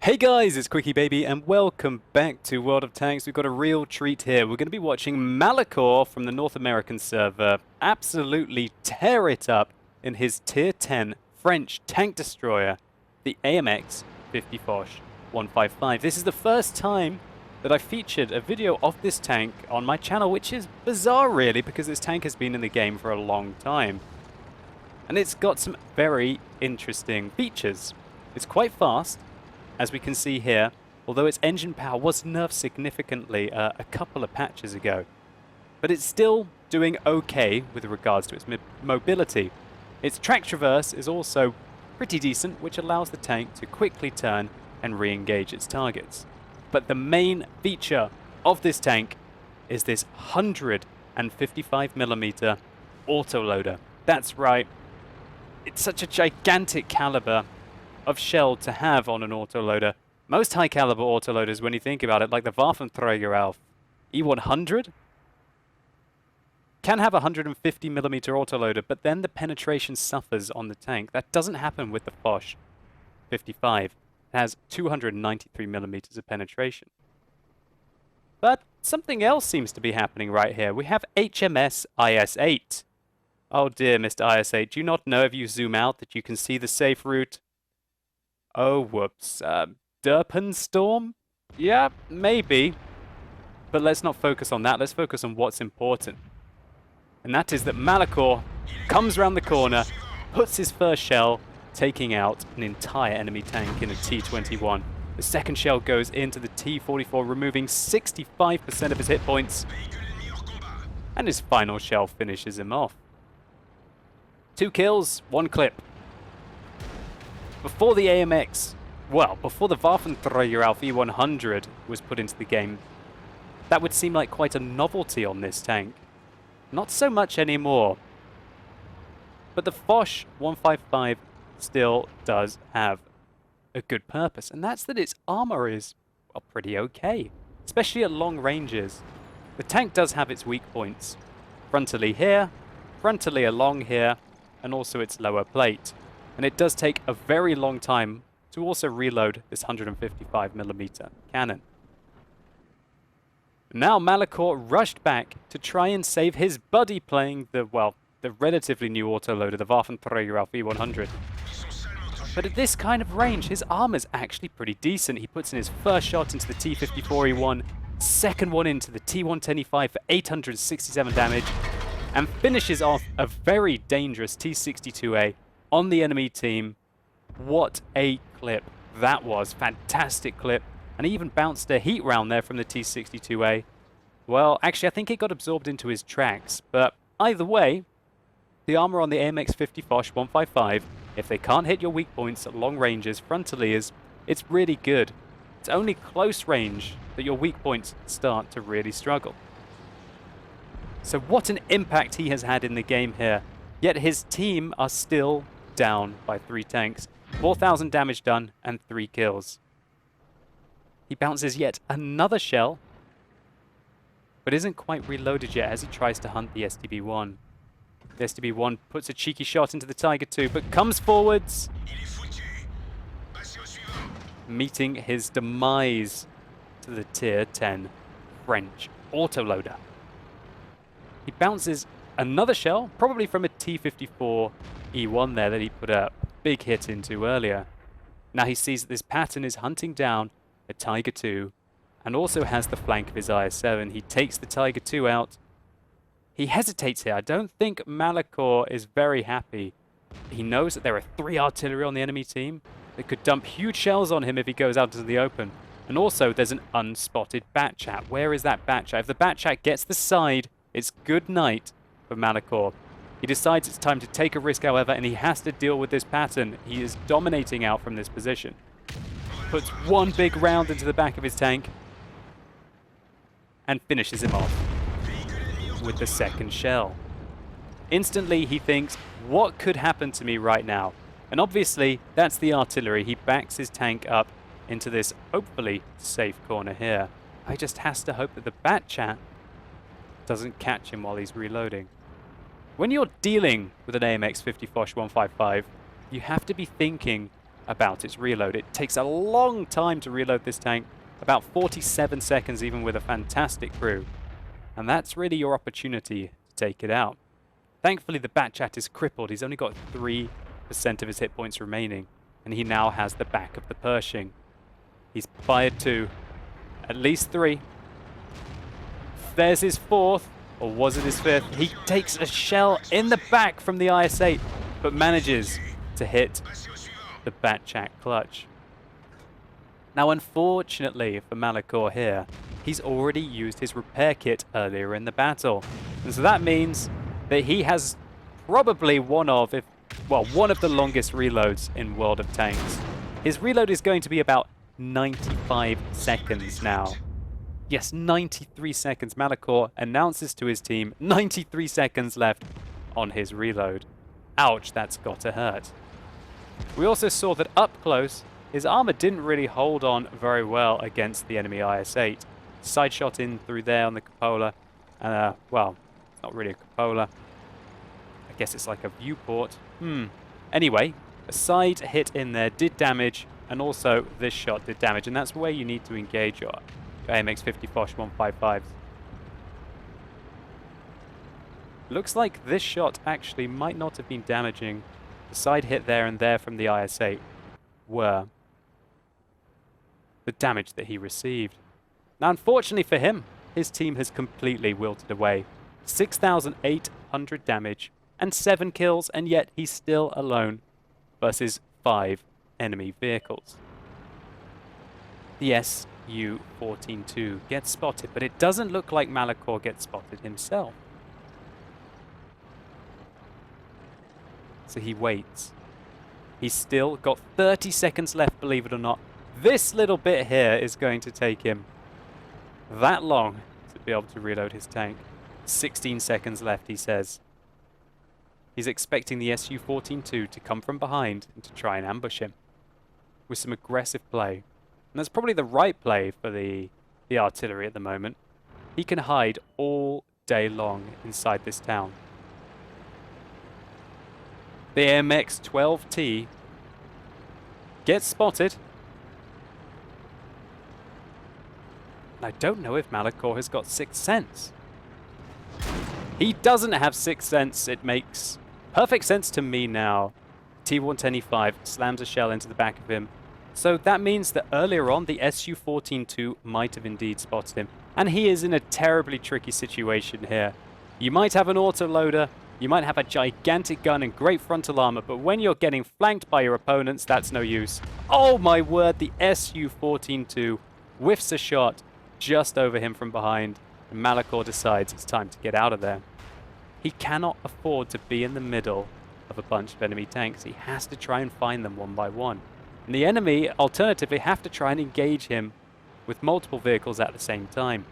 Hey guys, it's QuickyBaby and welcome back to World of Tanks. We've got a real treat here. We're going to be watching Malacore from the North American server absolutely tear it up in his Tier 10 French tank destroyer, the AMX 50 Foch 155. This is the first time that I featured a video of this tank on my channel, which is bizarre really because this tank has been in the game for a long time. And it's got some very interesting features. It's quite fast, as we can see here, although its engine power was nerfed significantly a couple of patches ago. But it's still doing okay with regards to its mobility. Its track traverse is also pretty decent, which allows the tank to quickly turn and re-engage its targets. But the main feature of this tank is this 155mm autoloader. That's right. It's such a gigantic caliber of shell to have on an autoloader. Most high caliber autoloaders, when you think about it, like the Waffenträger E100, can have a 150mm autoloader, but then the penetration suffers on the tank. That doesn't happen with the Foch 55. It has 293mm of penetration. But something else seems to be happening right here. We have HMS IS-8. Oh dear, Mr. IS-8, do you not know if you zoom out that you can see the safe route? Oh, whoops. Derpenstorm? Yeah, maybe. But let's not focus on that. Let's focus on what's important. And that is that Malacore comes around the corner, puts his first shell, taking out an entire enemy tank in a T-21. The second shell goes into the T-44, removing 65% of his hit points. And his final shell finishes him off. 2 kills, 1 clip. Before the AMX, well, before the Waffenträger E100 was put into the game, that would seem like quite a novelty on this tank. Not so much anymore. But the Foch 155 still does have a good purpose, and that's that its armor is, well, pretty okay, especially at long ranges. The tank does have its weak points. Frontally here, frontally along here, and also its lower plate. And it does take a very long time to also reload this 155mm cannon. Now Malacore rushed back to try and save his buddy playing the, well, the relatively new autoloader, the Waffenträger E100. But at this kind of range, his armor's actually pretty decent. He puts in his first shot into the T-54E1, second one into the T-110E5 for 867 damage, and finishes off a very dangerous T-62A on the enemy team. What a clip that was. Fantastic clip. And he even bounced a heat round there from the T-62A. Well, actually, I think it got absorbed into his tracks. But either way, the armor on the AMX 50 Foch 155, if they can't hit your weak points at long ranges, frontally, it's really good. It's only close range that your weak points start to really struggle. So what an impact he has had in the game here. Yet his team are still down by 3 tanks. 4,000 damage done and 3 kills. He bounces yet another shell, but isn't quite reloaded yet as he tries to hunt the STB-1. The STB-1 puts a cheeky shot into the Tiger II, but comes forwards, meeting his demise to the Tier 10 French autoloader. He bounces another shell, probably from a T-54E1 there that he put a big hit into earlier. Now he sees that this pattern is hunting down a Tiger II and also has the flank of his IS-7. He takes the Tiger II out. He hesitates here. I don't think Malacore is very happy. He knows that there are 3 artillery on the enemy team that could dump huge shells on him if he goes out into the open. And also there's an unspotted Batchat. Where is that Batchat? If the Batchat gets the side, it's good night for Malacore. He decides it's time to take a risk, however, and he has to deal with this pattern. He is dominating out from this position. Puts 1 big round into the back of his tank and finishes him off with the second shell. Instantly, he thinks, what could happen to me right now? And obviously, that's the artillery. He backs his tank up into this, hopefully, safe corner here. I just has to hope that the Batchat doesn't catch him while he's reloading. When you're dealing with an AMX 50 Foch 155, you have to be thinking about its reload. It takes a long time to reload this tank, about 47 seconds even with a fantastic crew. And that's really your opportunity to take it out. Thankfully the Batchat is crippled. He's only got 3% of his hit points remaining. And he now has the back of the Pershing. He's fired 2. At least 3. There's his 4th. Or was it his 5th? He takes a shell in the back from the IS-8, but manages to hit the Batchat clutch. Now, unfortunately for Malacore here, he's already used his repair kit earlier in the battle. And so that means that he has probably one of the longest reloads in World of Tanks. His reload is going to be about 95 seconds now. Yes, 93 seconds. Malacore announces to his team, 93 seconds left on his reload. Ouch, that's got to hurt. We also saw that up close, his armor didn't really hold on very well against the enemy IS-8. Side shot in through there on the cupola. Well, it's not really a cupola. I guess it's like a viewport. Anyway, a side hit in there did damage, and also this shot did damage, and that's where you need to engage your AMX 50 Foch 155s. Looks like this shot actually might not have been damaging. The side hit there and there from the IS-8 were the damage that he received. Now, unfortunately for him, his team has completely wilted away. 6,800 damage and 7 kills, and yet he's still alone versus 5 enemy vehicles. The SU-14-2 gets spotted, but it doesn't look like Malacore gets spotted himself. So he waits. He's still got 30 seconds left, believe it or not. This little bit here is going to take him that long to be able to reload his tank. 16 seconds left, he says. He's expecting the SU-14-2 to come from behind and to try and ambush him with some aggressive play. And that's probably the right play for the artillery at the moment. He can hide all day long inside this town. The AMX 12T gets spotted. I don't know if Malacore has got Sixth Sense. He doesn't have Sixth Sense. It makes perfect sense to me now. T-110E5 slams a shell into the back of him. So that means that earlier on, the SU-14-2 might have indeed spotted him. And he is in a terribly tricky situation here. You might have an autoloader, you might have a gigantic gun and great frontal armor, but when you're getting flanked by your opponents, that's no use. Oh my word, the SU-14-2 whiffs a shot just over him from behind, and Malacore decides it's time to get out of there. He cannot afford to be in the middle of a bunch of enemy tanks. He has to try and find them one by one. And the enemy, alternatively, have to try and engage him with multiple vehicles at the same time.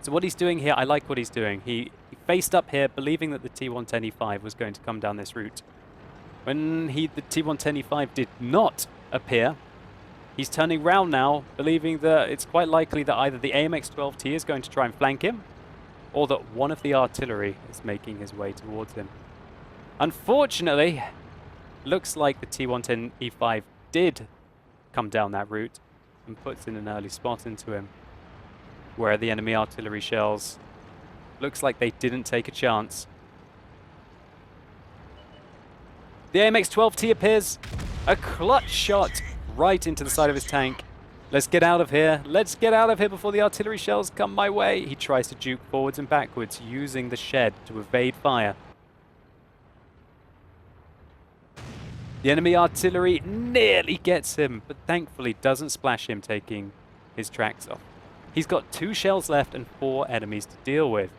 So what he's doing here, I like what he's doing. He faced up here, believing that the T-110E5 was going to come down this route. When the T-110E5 did not appear, he's turning round now, believing that it's quite likely that either the AMX 12T is going to try and flank him, or that one of the artillery is making his way towards him. Unfortunately, looks like the T-110E5 did come down that route and puts in an early spot into him, where the enemy artillery shells looks like they didn't take a chance. The AMX 12T appears, a clutch shot right into the side of his tank. Let's get out of here. Let's get out of here before the artillery shells come my way. He tries to juke forwards and backwards, using the shed to evade fire. The enemy artillery nearly gets him, but thankfully doesn't splash him, taking his tracks off. He's got 2 shells left and 4 enemies to deal with.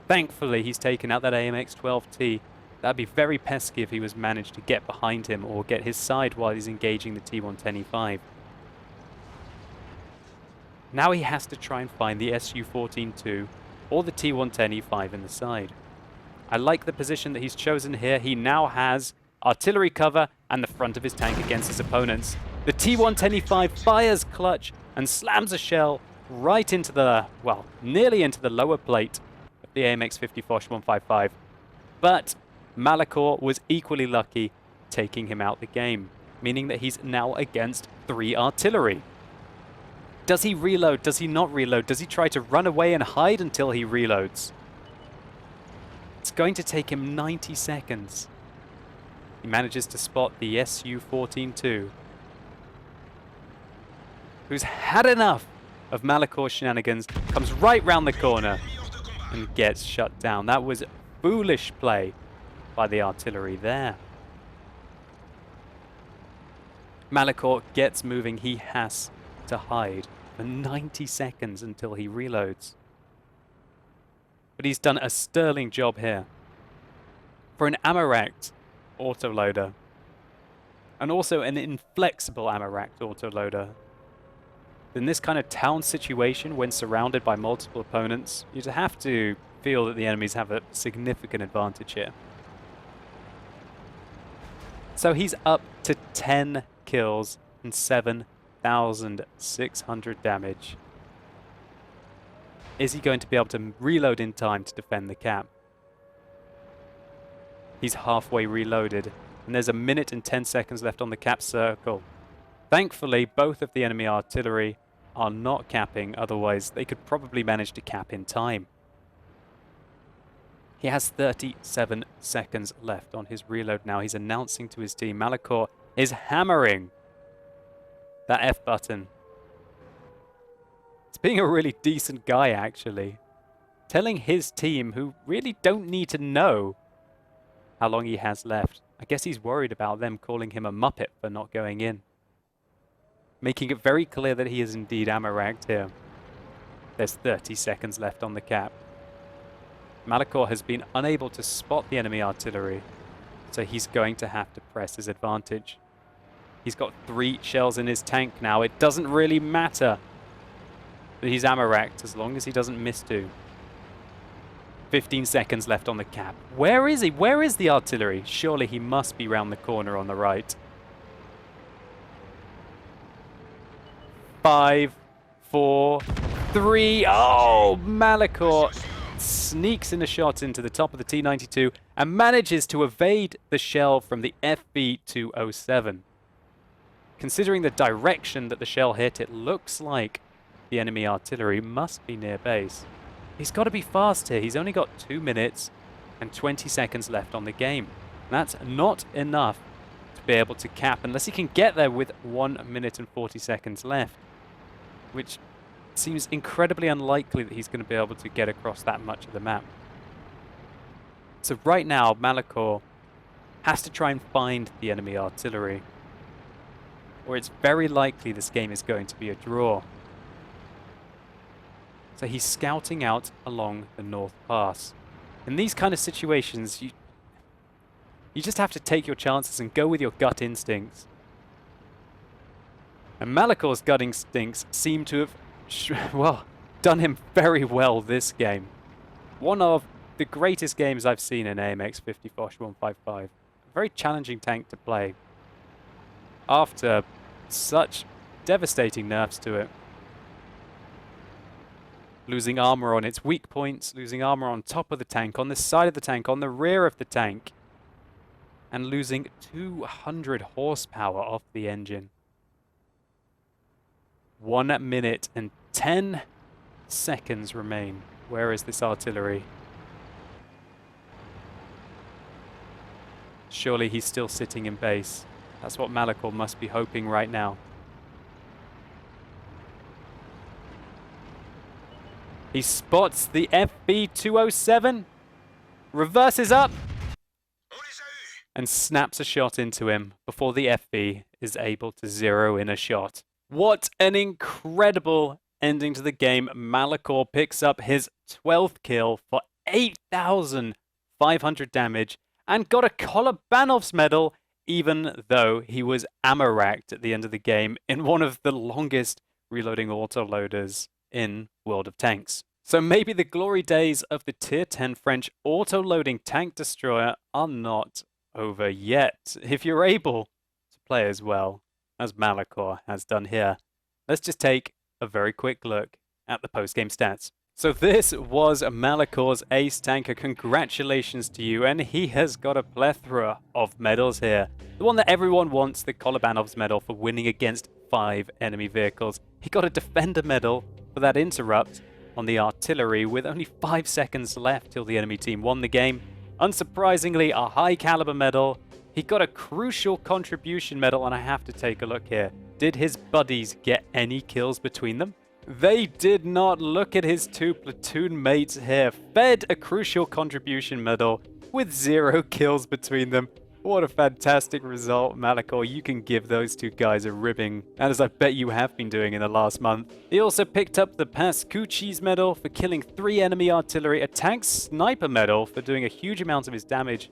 Thankfully, he's taken out that AMX 12T. That'd be very pesky if he was managed to get behind him or get his side while he's engaging the T-110E5. Now he has to try and find the SU-14-2 or the T-110E5 in the side. I like the position that he's chosen here. He now has artillery cover and the front of his tank against his opponents. The T-110E5 fires clutch and slams a shell right into the, well, nearly into the lower plate of the AMX 50 Foch 155. But Malacore was equally lucky, taking him out the game. meaning that he's now against 3 artillery. Does he reload? Does he not reload? Does he try to run away and hide until he reloads? It's going to take him 90 seconds. He manages to spot the Su-14-2, who's had enough of Malacore shenanigans, comes right round the corner and gets shut down. That was foolish play by the artillery there. Malacore gets moving. He has to hide for 90 seconds until he reloads. But he's done a sterling job here. For an AMX autoloader, and also an inflexible AMX autoloader, in this kind of town situation, when surrounded by multiple opponents, you'd have to feel that the enemies have a significant advantage here. So he's up to 10 kills and 7,600 damage. Is he going to be able to reload in time to defend the cap? He's halfway reloaded, and there's 1 minute and 10 seconds left on the cap circle. Thankfully, both of the enemy artillery are not capping, otherwise they could probably manage to cap in time. He has 37 seconds left on his reload now. He's announcing to his team. Malacore is hammering that F button. It's being a really decent guy, actually. Telling his team, who really don't need to know how long he has left. I guess he's worried about them calling him a muppet for not going in. Making it very clear that he is indeed AMX here. There's 30 seconds left on the cap. Malacore has been unable to spot the enemy artillery, so he's going to have to press his advantage. He's got 3 shells in his tank now. It doesn't really matter that he's AMX as long as he doesn't miss 2. 15 seconds left on the cap. Where is he? Where is the artillery? Surely he must be round the corner on the right. 5, 4, 3. Oh, Malacore sneaks in a shot into the top of the T-92 and manages to evade the shell from the FB-207. Considering the direction that the shell hit, it looks like the enemy artillery must be near base. He's got to be fast here. He's only got 2 minutes and 20 seconds left on the game. That's not enough to be able to cap unless he can get there with 1 minute and 40 seconds left, which seems incredibly unlikely that he's going to be able to get across that much of the map. So right now, Malacore has to try and find the enemy artillery, or it's very likely this game is going to be a draw. So he's scouting out along the North Pass. In these kind of situations, you just have to take your chances and go with your gut instincts. And Malacore's gut instincts seem to have, well, done him very well this game. One of the greatest games I've seen in AMX 50 Foch 155. A very challenging tank to play after such devastating nerfs to it. Losing armor on its weak points, losing armor on top of the tank, on the side of the tank, on the rear of the tank, and losing 200 horsepower off the engine. 1 minute and 10 seconds remain. Where is this artillery? Surely he's still sitting in base. That's what Malacore must be hoping right now. He spots the FB-207, reverses up, and snaps a shot into him before the FB is able to zero in a shot. What an incredible ending to the game. Malacore picks up his 12th kill for 8,500 damage and got a Kolobanov's medal, even though he was AMX at the end of the game in one of the longest reloading autoloaders in World of Tanks. So maybe the glory days of the Tier 10 French auto-loading tank destroyer are not over yet. If you're able to play as well as Malacore has done here, let's just take a very quick look at the post-game stats. So this was Malacore's ace tanker. Congratulations to you, and he has got a plethora of medals here. The one that everyone wants, the Kolobanov's medal for winning against 5 enemy vehicles. He got a defender medal for that interrupt on the artillery with only 5 seconds left till the enemy team won the game. Unsurprisingly, a high caliber medal. He got a crucial contribution medal, and I have to take a look here. Did his buddies get any kills between them? They did not. Look at his 2 platoon mates here. Fed a crucial contribution medal with 0 kills between them. What a fantastic result, Malacore. You can give those 2 guys a ribbing, and as I bet you have been doing in the last month. He also picked up the Pascucci's medal for killing 3 enemy artillery, a tank sniper medal for doing a huge amount of his damage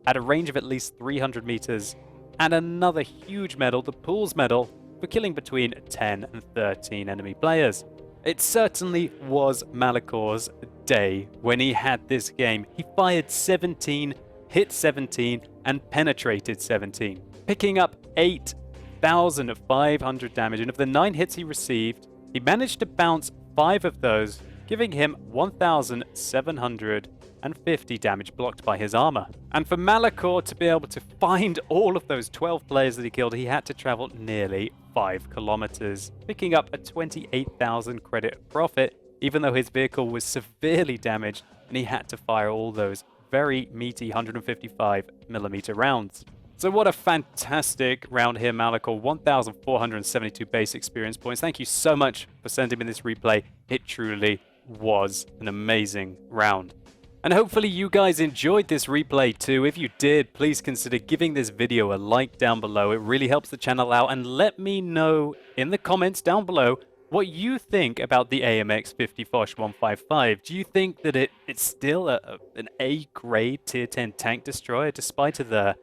at a range of at least 300 meters, and another huge medal, the Pools medal, for killing between 10 and 13 enemy players. It certainly was Malacore's day when he had this game. He fired 17, hit 17, and penetrated 17, picking up 8,500 damage, and of the 9 hits he received, he managed to bounce 5 of those, giving him 1,750 damage blocked by his armor. And for Malacore to be able to find all of those 12 players that he killed, he had to travel nearly 5 kilometers, picking up a 28,000 credit profit, even though his vehicle was severely damaged and he had to fire all those very meaty 155mm rounds. So what a fantastic round here, Malacore. 1,472 base experience points. Thank you so much for sending me this replay. It truly was an amazing round. And hopefully you guys enjoyed this replay too. If you did, please consider giving this video a like down below. It really helps the channel out, and let me know in the comments down below what you think about the AMX 50 Foch 155. Do you think that it's still an A-grade tier 10 tank destroyer despite the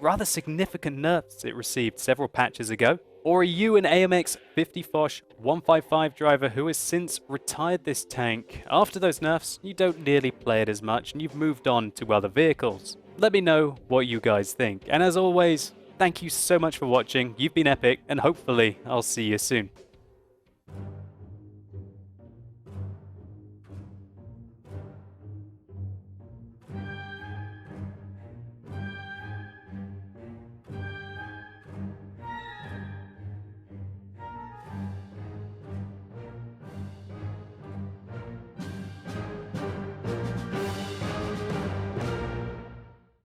rather significant nerfs it received several patches ago? Or are you an AMX 50 Foch 155 driver who has since retired this tank? After those nerfs, you don't nearly play it as much and you've moved on to other vehicles. Let me know what you guys think. And as always, thank you so much for watching. You've been epic, and hopefully I'll see you soon.